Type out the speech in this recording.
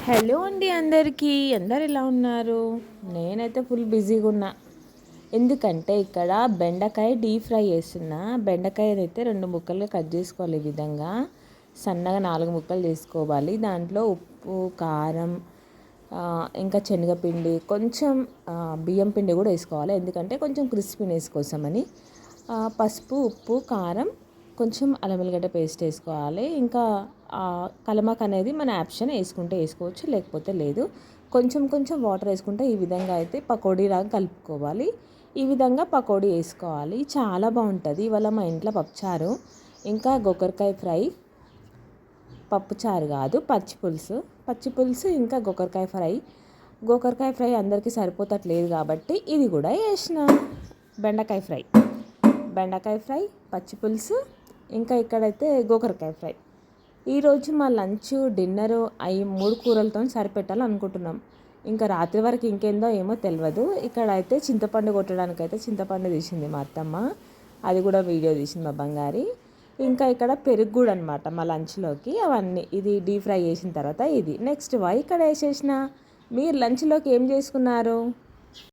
Hello అండి అందరికీ. అందరు ఎలా ఉన్నారు? నేనైతే ఫుల్ బిజీగా ఉన్నా. ఎందుకంటే ఇక్కడ బెండకాయ డీప్ ఫ్రై చేస్తున్నా. బెండకాయ అయితే 2 ముక్కలుగా కట్ చేసుకోవాలి. ఈ విధంగా సన్నగా 4 ముక్కలు చేసుకోవాలి. దాంట్లో ఉప్పు, కారం, ఇంకా శనగపిండి, కొంచెం బియ్యం పిండి కూడా వేసుకోవాలి. ఎందుకంటే కొంచెం క్రిస్పీనెస్ కోసమని. పసుపు, ఉప్పు, కారం, కొంచెం అల్లం వెల్లిగడ్డ పేస్ట్ వేసుకోవాలి. ఇంకా కలమాక్ అనేది మన ఆప్షన్, వేసుకుంటే వేసుకోవచ్చు లేకపోతే లేదు. కొంచెం కొంచెం వాటర్ వేసుకుంటే ఈ విధంగా అయితే పకోడీలాగా కలుపుకోవాలి. ఈ విధంగా పకోడీ వేసుకోవాలి. చాలా బాగుంటుంది. ఇవాళ మా ఇంట్లో పప్పుచారు, ఇంకా గోకరకాయ ఫ్రై, పప్పుచారు కాదు పచ్చి పులుసు ఇంకా గోకరకాయ ఫ్రై అందరికీ సరిపోతట్లేదు కాబట్టి ఇది కూడా వేసిన. బెండకాయ ఫ్రై, పచ్చి పులుసు, ఇంకా ఇక్కడైతే గోకరకాయ ఫ్రై. ఈరోజు మా లంచ్ డిన్నర్ అవి 3 కూరలతో సరిపెట్టాలనుకుంటున్నాం. ఇంకా రాత్రి వరకు ఇంకేందో ఏమో తెలియదు. ఇక్కడ అయితే చింతపండు కొట్టడానికి అయితే చింతపండు తీసింది మా అత్తమ్మ. అది కూడా వీడియో తీసింది మా బంగారి. ఇంకా ఇక్కడ పెరుగు కూడా అనమాట మా లంచ్లోకి. అవన్నీ ఇది డీప్ ఫ్రై చేసిన తర్వాత ఇది నెక్స్ట్ ఇక్కడ వేసేసిన. మీరు లంచ్లోకి ఏం చేసుకున్నారు?